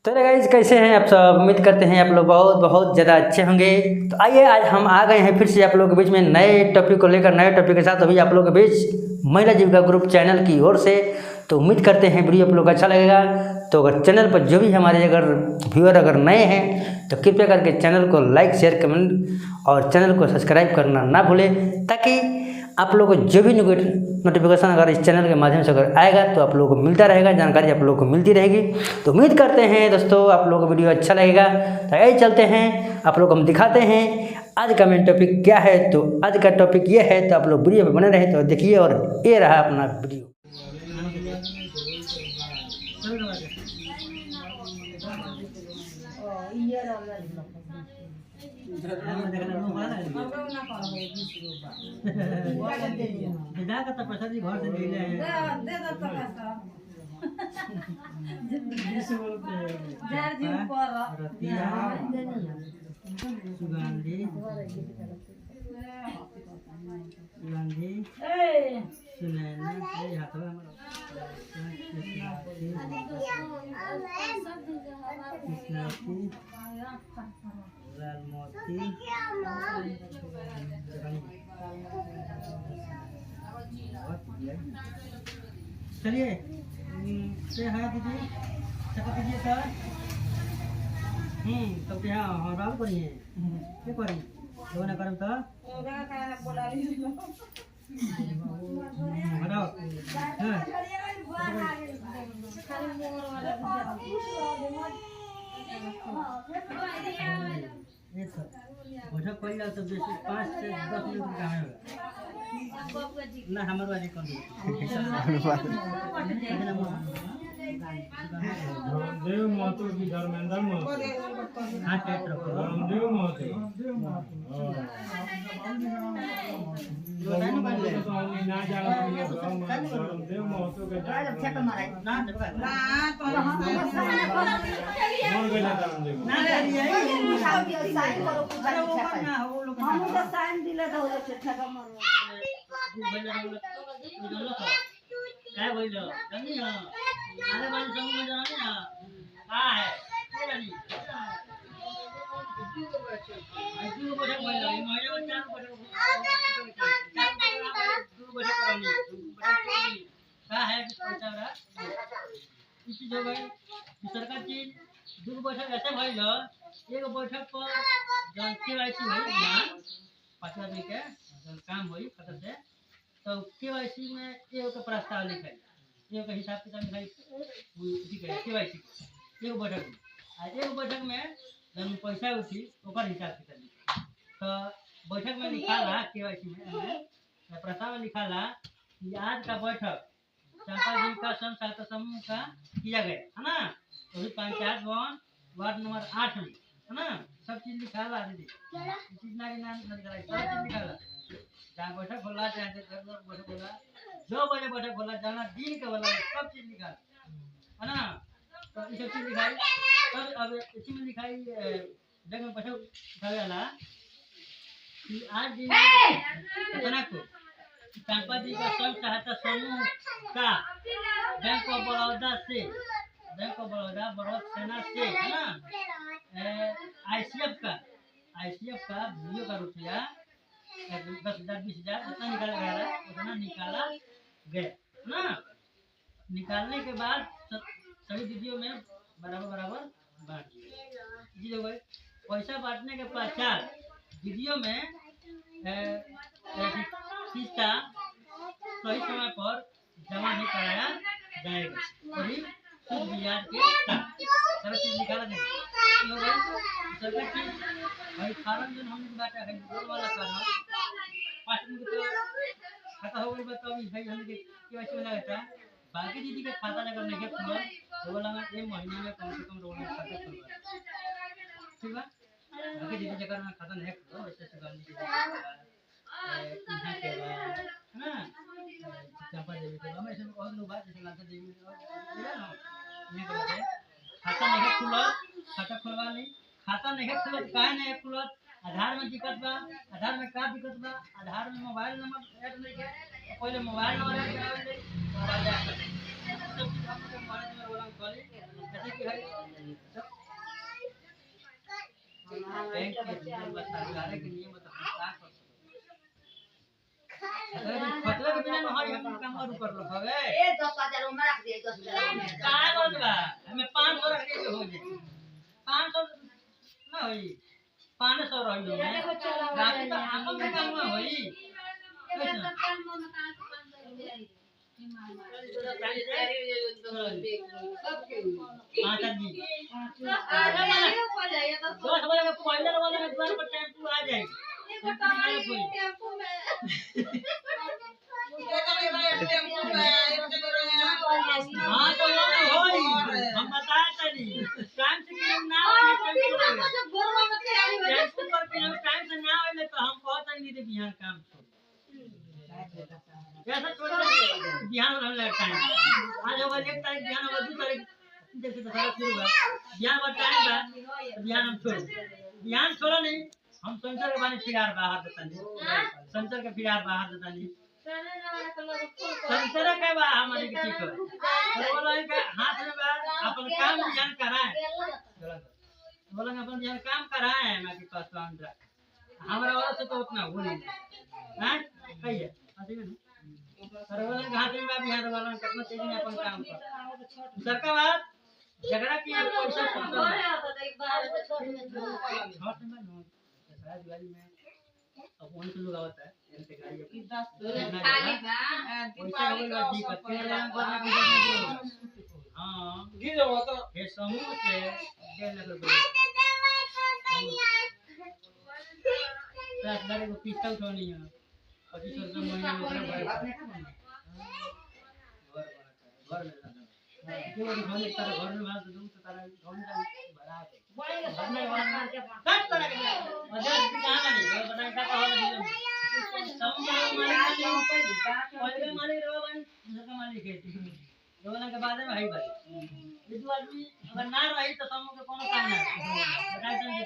तो गाइस कैसे हैं आप सब। उम्मीद करते हैं आप लोग बहुत बहुत ज़्यादा अच्छे होंगे। तो आइए आज हम आ गए हैं फिर से आप लोगों के बीच में नए टॉपिक को लेकर, नए टॉपिक के साथ अभी आप लोगों के बीच महिला जीविका ग्रुप चैनल की ओर से। तो उम्मीद करते हैं वीडियो आप लोग अच्छा लगेगा। तो अगर चैनल पर जो भी हमारे अगर व्यूअर अगर नए हैं तो कृपया करके चैनल को लाइक शेयर कमेंट और चैनल को सब्सक्राइब करना ना भूलें, ताकि आप लोगों को जो भी नोटिफिकेशन अगर इस चैनल के माध्यम से अगर आएगा तो आप लोगों को मिलता रहेगा, जानकारी आप लोगों को मिलती रहेगी। तो उम्मीद करते हैं दोस्तों आप लोगों को वीडियो अच्छा लगेगा। तो यही चलते हैं, आप लोग को हम दिखाते हैं आज का मेन टॉपिक क्या है। तो आज का टॉपिक ये है, तो आप लोग वीडियो में बने रहे तो देखिए। और ये रहा अपना वीडियो। चलिए से हाँ दीदी चका दीजिए सर। तो क्या हाँ बाबू करिए क्या करी दो ना करम तो हटाओ। बैठक कोई ना तो बेसी 5 से 10 मिनट का है ना हमारे वाले कर दो देव महतो की धर्मेंद्र महतो हां टेट रखो देव महतो ना जाना देव महतो के ना तो मोर गया दाम देखो ना साइन करो अरे वो ना वो लोग हम तो साइन दिले तो ठेका मारो काय बोलो जानी ना अरे वाले संग में जाना ना का है जानी आजू को बोल लो ये महिला का है बेचारा इसी जो भाई सरकार की दू बैठक ऐसे भइल एक बैठक पर जन केवाईसी होई ना 5 आदमी के जन काम होई खतर से तो केवाईसी में एगो के प्रस्ताव लिखाई एगो के हिसाब किताब लिखाई ठीक है केवाईसी एगो बैठक में जन पैसा उठी ओकर हिसाब किताब लिखाई। तो बैठक में लिखाला केवाईसी में प्रस्ताव में लिखाला कि आज का बैठक चंपा जी का सहायता समूह का किया गया है ना। तो पंचायत भवन वार्ड नंबर 8 में है ना। सब चीज लिखाला दीदी चीज ना निकाला सब चीज निकाला जहाँ बैठक होला जहाँ बैठक होला जो बजे बैठक होला जाना दिन के होला सब चीज निकाल है ना। तो ये सब चीज लिखाई तब अब इसी में लिखाई जगह में बैठक उठावेला कि आज दिन घटना को चंपा जी का स्वयं सहायता समूह का बैंक ऑफ बड़ौदा बड़ौद सेना से है ना आईसीएफ का वीडियो का रुपया 10,000 20,000 उतना निकाला गया ना। निकालने के बाद सभी दीदियों में बराबर बांट दिया। पैसा बांटने के पश्चात दीदियों में किस्ता सही समय पर जमा नहीं कराया जाएगा वही सूद ब्याज के साथ सारा चीज निकाला जाएगा। सरकार की भाई फार्म जो हम बाटा है गोल वाला फार्म 5 दिन के खाता हो गई बताओ भाई हम के केवाईसी वाला रहता बाकी दीदी के खाता अगर नहीं खुला तो वाला में एक महीने में कम से कम रोज खाता खुलवा ठीक बा। बाकी दीदी जगह में खाता नहीं खुला वैसे से गाली के यहाँ के ना चंपा देवी के हम ऐसे और लोग बात जैसे लाता देवी ये करते खाता खुलवा नहीं खाता नहीं खुला काहे नहीं खुला आधार में दिक्कत बा आधार में का दिक्कत बा आधार में मोबाइल नंबर ऐड नहीं है पहले मोबाइल नंबर ऐड करावे ले सब चीज हम मोबाइल नंबर वाला कॉल जैसे कि है बैंक के नियम बता रहे के नियम बता का कर अगर खतरे के बिना न हई हम काम और कर लो हवे ए 10,000 में रख दे 10,000 में का बोल बा हमें 500 रख दे हो जाए 500 ना होई 500 रह लो मैं रात तो आपन में काम ना होई हाँ जी 10 बजे का पहले वाला द्वार पर टेम्पो आ जाएगी टेम्पो में हाँ तो वो होई हम बताते नहीं टाइम से कि ना होई टेम्पो पर कि हम टाइम से ना होई तो हम बहुत नहीं दे बिहार काम ऐसा छोड़ दे बिहार में रहने टाइम आज होगा 1 तारीख बिहार होगा 2 तारीख जैसे तो सारा शुरू हुआ बिहार का टाइम बा बिहार हम छोड़ बिहार छोड़ा नहीं हम संसर के बारे फिगार बाहर देता नहीं संसर के फिगार बाहर देता नहीं संसर के बा हमारे के ठीक है और बोला कि हाथ में बा अपन काम ध्यान कराए बोला अपन ध्यान काम कराए मैं के पास काउंटर हमारा वाला से तो उतना हो नहीं हां कहिए आते ना और बोला कि हाथ में बा बिहार वाला कितना तेजी में अपन काम कर सरकार बात झगड़ा की पैसा छोड़ में गाड़ी में अब कौन से लोग आवता है इनसे गाड़ी अपनी 10 खाली बा दीपावली का दिक्कत के हां गिर जाओ तो ये समूह से डेढ़ लाख रुपए 10 बार को पिस्ता उठानी है 2500 रुपए महीने में घर में जो भी होने तारा घर में तो दूर तारा घर में भरा बड़े घरने वाला के 10 तरह के अजय जी कहां नहीं बताए का होला दिल पहले मालिक रोवन दूसरा मालिक है रोवन के बाद में भाई भाई ये दो आदमी अगर ना रही तो समूह के कोनो काम ना बताए समझे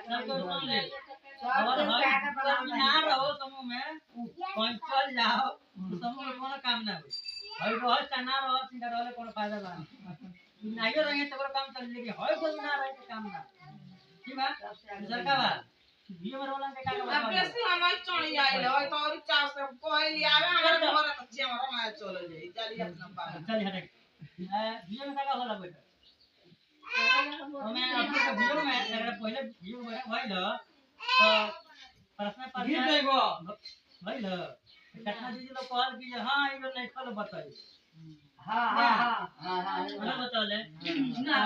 सब को सुन ले और भाई ना रहो समूह में कोई चल जाओ समूह में कोनो काम ना हो भाई बहुत चना रहो सिंगर वाले कोनो फायदा ना नहीं रहे तो काम चल लेके होय कोई ना रहे तो काम ना ठीक बा सरकार बा वीडियो में रोलन के का अब बेसी हमार चढ़ी आइल होय तो और चाव से कोई आवे हमर घर कच्चे हमर माय चल जाई चली अपना पा चल हटे वीडियो में का होला बेटा मैं आपके वीडियो में अगर पहले वीडियो में भइल तो प्रश्न पर गिर जाइबो भइल कितना दीदी लोग कॉल की हां ई लोग नहीं खोल बताई हां हां बताले ना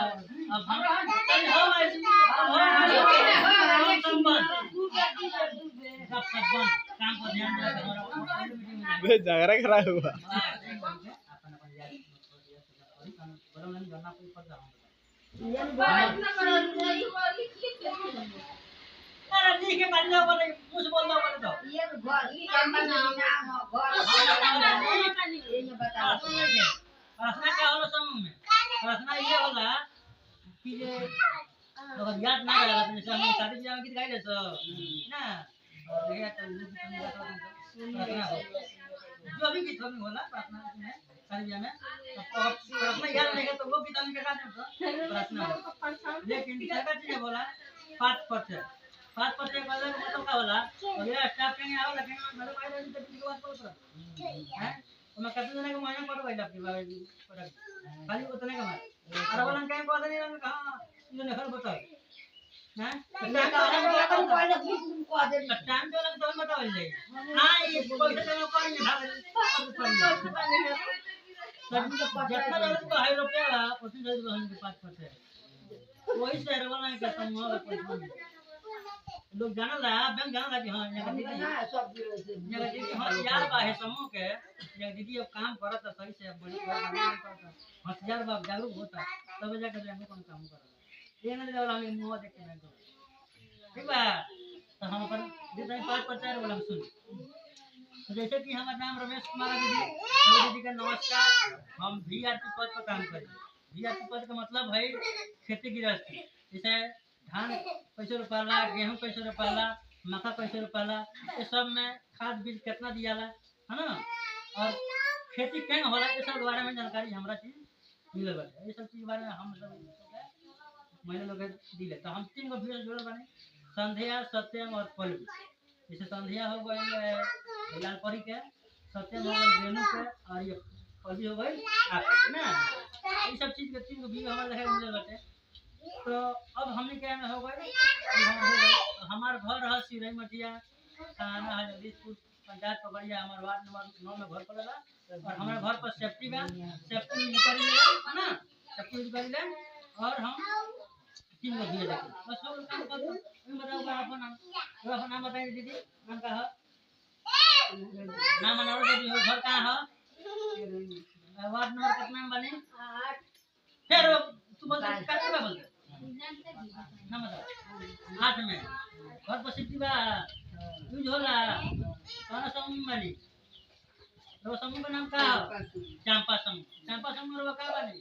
अब हम चल हम ऐसी सब काम पर ध्यान दे बे झगड़ा खराब हुआ अपन याद बड़ा नहीं करना कोई पर जाऊंगा ये बात ना करो नहीं वाली अरे ठीक है बंदा बोले कुछ बोल दो बोले तो ये घर की काम ना घर ये बता प्रश्न क्या होला समूह में प्रश्न ये होला कि जे अगर याद ना रहा तो जैसे हम शादी ब्याह में गीत गाइले सो ना और ये तो प्रश्न हो जो भी गीत में होला प्रश्न में शादी ब्याह में प्रश्न याद नहीं है तो वो गीत हम के गाते हैं प्रश्न लेकिन सरकार जी ने बोला 5% 5% वाला मतलब का होला और ये स्टाफ के नहीं आवला लेकिन मेरे भाई ने तो की बात बोल रहा है तो मैं कहते जने को महीना पर भाई आपकी बाबा खाली उतने का मार अरे बोलन कहीं पता नहीं हम कहां इन्होंने हर बताओ हैं टाइम जो लग तो बताओ ले हां ये पैसे तो करेंगे भाग जितना जरूरत का है रुपया उसी जरूरत हम के 5% वही शहर वाला का समूह लोग जानल है बैंक जानल है कि हां यहाँ दीदी हां यार बा है समूह के यहाँ दीदी अब काम करत है सही से बड़ी हजार बाप जागरूक होता तब जाकर हम कौन काम करला ये ना जब हम मुंह देख के बैंक ठीक बा तो हम अपन जितना 5% वाला हम सुन तो जैसे कि हमारा नाम रमेश कुमार दीदी दीदी का नमस्कार हम वीआरपी पद पर काम करते हैं वीआरपी पद का मतलब है खेती गृहस्थी जैसे धान कैसे रोपाला गेहूं कैसे रोपाला मक्का कैसे रोपाला ये सब में खाद बीज कितना दियाला है ना और खेती केंग होला के सब बारे में जानकारी हमरा चाहिए मिलल बाटे ये सब चीज के बारे में हम सब महिला लोग के दिले तो हम 3 गो वीडियो जोड़ल बानी संध्या सत्यम और पल्लवी जैसे संध्या हो गई लालपरी के सत्यम हो गई रेणु के और ये पल्लवी हो गई आपके ना ये सब चीज के 3 गो वीडियो हमारे देखे मिलल बाटे तो अब हमने क्या में हो गए हमार घर है सिरई मटिया थाना है जगदीशपुर पंचायत पकड़िया हमार वार्ड नंबर 9 में घर पड़ेगा और हमारे घर पर सेफ्टी बा सेफ्टी यूज कर ले है ना सेफ्टी यूज कर ले और हम 3 गो दिए जाते बस सब काम कर दो तुम बताओ अपना नाम बताइए दीदी नाम का है नाम बनाओ दीदी हो घर कहाँ है वार्ड नंबर कितना में बने 8 फिर तू बोल कितना बोल नाम बताओ 8 में घर पर सेफ्टी बा यूज होला कौन समूह में बनी तो समूह का नाम का है चंपा समूह रो का बनी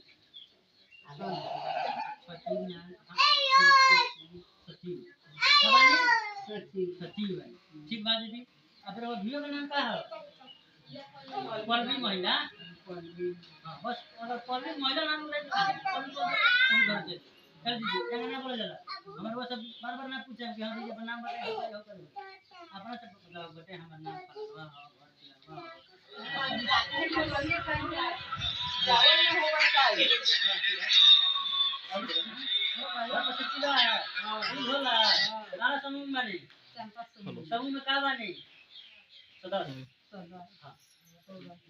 सचिव ठीक बात दीदी अब रो भियो का नाम का है पल्लवी महिला हां बस अगर पल्लवी महिला नाम ले पल्लवी चल दीदी क्या नाम बोला जाला हमारे वो सब बार-बार ना पूछे कि हम दीदी नाम बताए हो करो अपना सब बताओ बेटे हमारा नाम समूह में का बानी सदस्य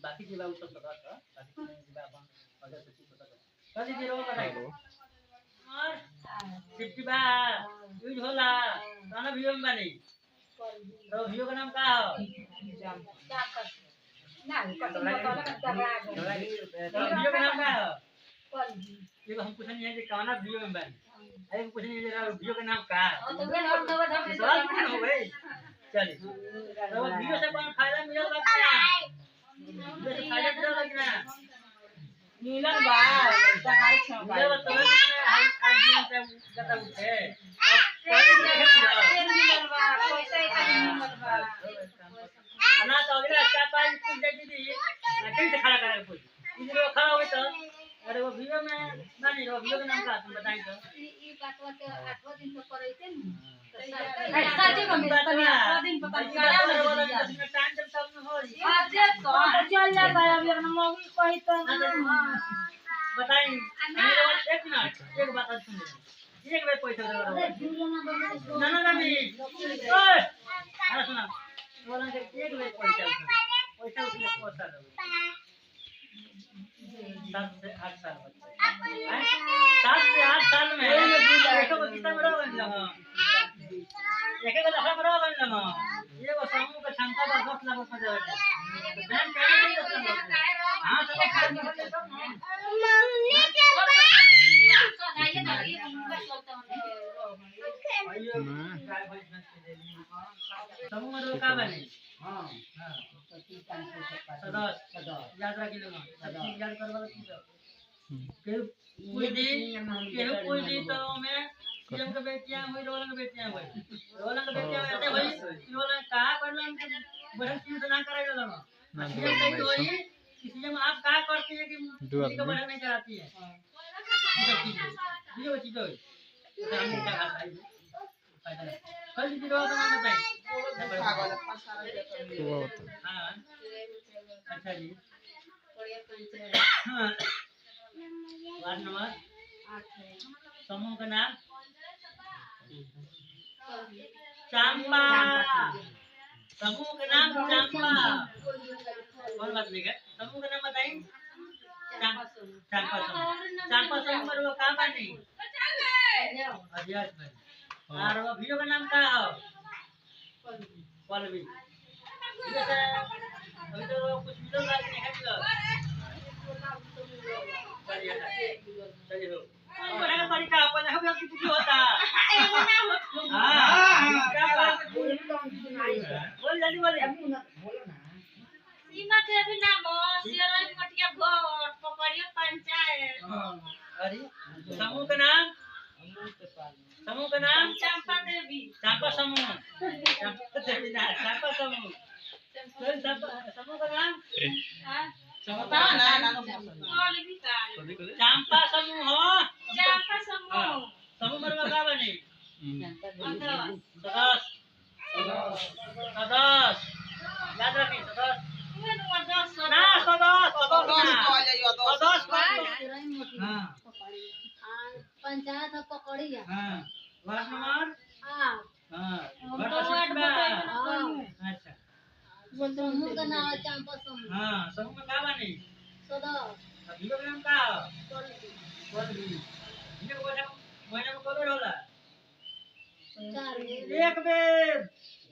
बाकी जिला सब सदस्य बाकी जिला अपन अगर सचिव सदस्य कल जी रो बताइए और सिट्टीबा यूज होला ताना वीडियो में बानी तो वीडियो का नाम का है वीडियो का नाम का है ये हम पूछने है कि कौन वीडियो में बन अरे पूछने है वीडियो का नाम का है सवाल पूछना हो भाई चलिए तो वीडियो से कौन फायदा मिलेगा वीडियो से फायदा मिलेगा कि ना मिलन बा सरकारी छाव ये बताओ कि आज दिन पे जता उठे पहले नहीं मिलल बा पैसा एक मिलल बा ना तो अगला 4-5 कुछ दे दी कैसे खड़ा करेगा कोई इधर वो खड़ा हो तो अरे वो वीडियो में ना नहीं वो वीडियो का नाम का तुम बताएं तो ई बातवा के 8 दिन तो करे थे न साजे में तनी 8 दिन पता करे वाला इसमें टाइम जब तक में हो रही आज तो चल जा भाई अभी अपना मौगी कही तो बताएं एक मिनट एक बात सुन एक बार पैसा दे ना ना नहीं ओए अरे सुना बोला कि एक बार पैसा उसने पैसा दो 7 से 8 साल बच्चे 7 से 8 साल में एक को कितना बड़ा बन लगा एक को लफड़ा बड़ा बन लगा ये वो समूह का क्षमता 10 लाख रुपए दे बैंक कैसे नहीं करता हां सब मम्मी के सदाई दाई हम चलते हैं समूह में का बने हां सदस्य याद रखिए लोग याद करवा कोई दी तो मैं सीएम के बेटियां हुई रोलन के बेटियां हुई रोलन के बेटियां ऐसे हुई रोलन कहा करलन बहन सीएम से ना कराई रोलन सीएम कही हुई सीएम आप कहा करती है कि बहन नहीं कराती है ये चीज हुई हमने क्या कहा कल जी रोज नाम बताएं हां अच्छा जी हाँ वार्ड नंबर 8 समूह का नाम चंपा समूह का नाम चंपा कौन बात नहीं है समूह का नाम बताएं चंपा समूह में वो कहाँ बानी अध्यक्ष में और वो वीडियो का नाम क्या है पल्लवी अभी तो कुछ वीडियो लाइक नहीं है चलिए बड़ा बड़ी का अपन हम लोग कुछ होता हां बोल जल्दी बोले सीमा के भी नाम सियाला मटिया घर पकड़ियो पंचायत अरे समूह का नाम चंपा देवी चंपा समूह चंपा समूह समूह का नाम ना ना ना चंपा समूह हो चंपा समूह समूह मरवा का बने सदस्य याद रखिए सदस्य ना हाँ पंचायत पकड़ी है हाँ वार्ड नंबर हाँ हाँ अच्छा समूह का नाम है चंपा समूह हाँ समूह में का बने सदस्य अभी लोग नाम का कौन भी ये बोला महीने में कब होला 4 एक बेर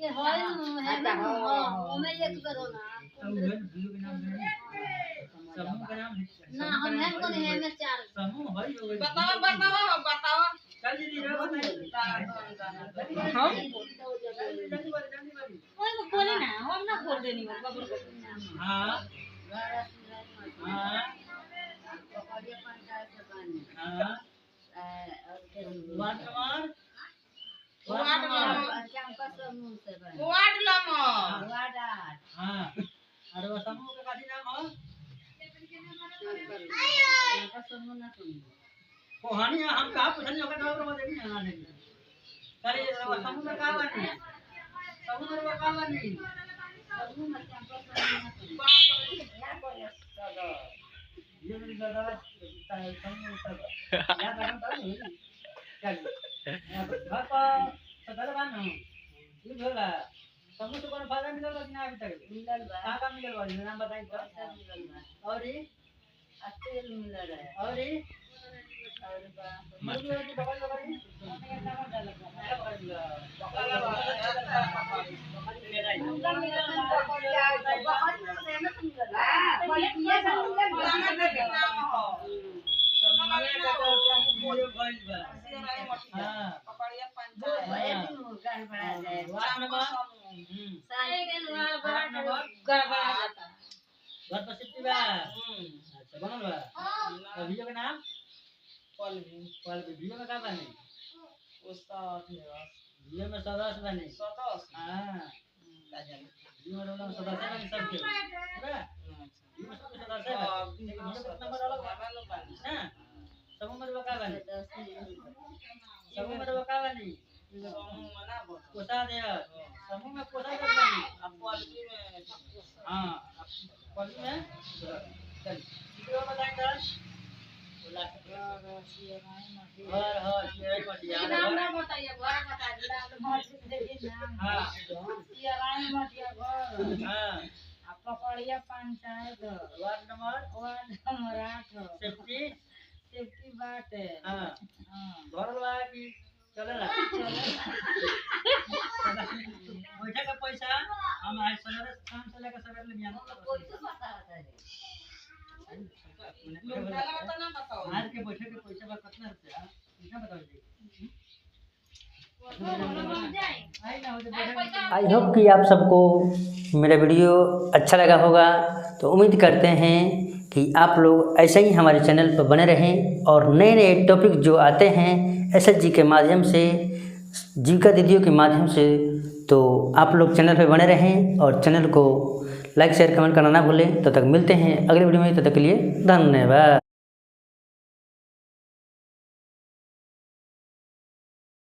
ये हॉल है ना हमें एक बार होना समूह के नाम समूह का नाम ना हम है को नहीं है में 4 समूह भाई हो गई बताओ चल जी रे बताइए हम जल्दी बारी ओए को बोले ना हम ना बोल देनी बाबू को हाँ हाँ हाँ वार्ड नंबर चंपा समूह से बने वार्ड नंबर हाँ अरे वो समूह का काठी नाम हो चंपा समूह ना समूह कहानी हम कहाँ पूछने होगा जवाब रवा देनी है ना देनी चलिए वो समूह में कहाँ बनी समूह में कहाँ बनी समूह में चंपा समूह ना समूह ये मेरी दादा समूह का याद रखना तो नहीं चलिए घर पर सदर बानो ये बोला समूह तो कौन फायदा मिला कि ना अभी तक मिलल बा कहाँ का मिला नाम बताइए तो मिलल बा और ये तेल मिलल है और ये और बा मुझे वो बगल बगल में सदस्य बने हाँ सदस्य बने सबके सदस्य नंबर अलग है समूह में बका बने समूह में बका बने कोसा दे समूह में कोसा दे बने हाँ पॉलिसी में चल कितना बताएं दस घर हाँ ये बढ़िया नाम ना बताइए घर बता दिया घर से देखिए नाम हाँ सियारान मटिया घर हाँ पकड़िया पंचायत वार्ड नंबर 8 सेफ्टी बात है हाँ घर वाला की चलेला बैठा का पैसा हम आज सवेरे शाम से लेकर सवेरे ले जाना आज के बैठे के पैसा बा कितना रुपया कितना बताओ जी आई होप कि आप सबको मेरा वीडियो अच्छा लगा होगा। तो उम्मीद करते हैं कि आप लोग ऐसे ही हमारे चैनल पर बने रहें और नए नए टॉपिक जो आते हैं SSG के माध्यम से, जीविका दीदियों के माध्यम से, तो आप लोग चैनल पर बने रहें और चैनल को लाइक शेयर कमेंट करना ना भूलें। तब तक मिलते हैं अगले वीडियो में, तब तक के लिए धन्यवाद।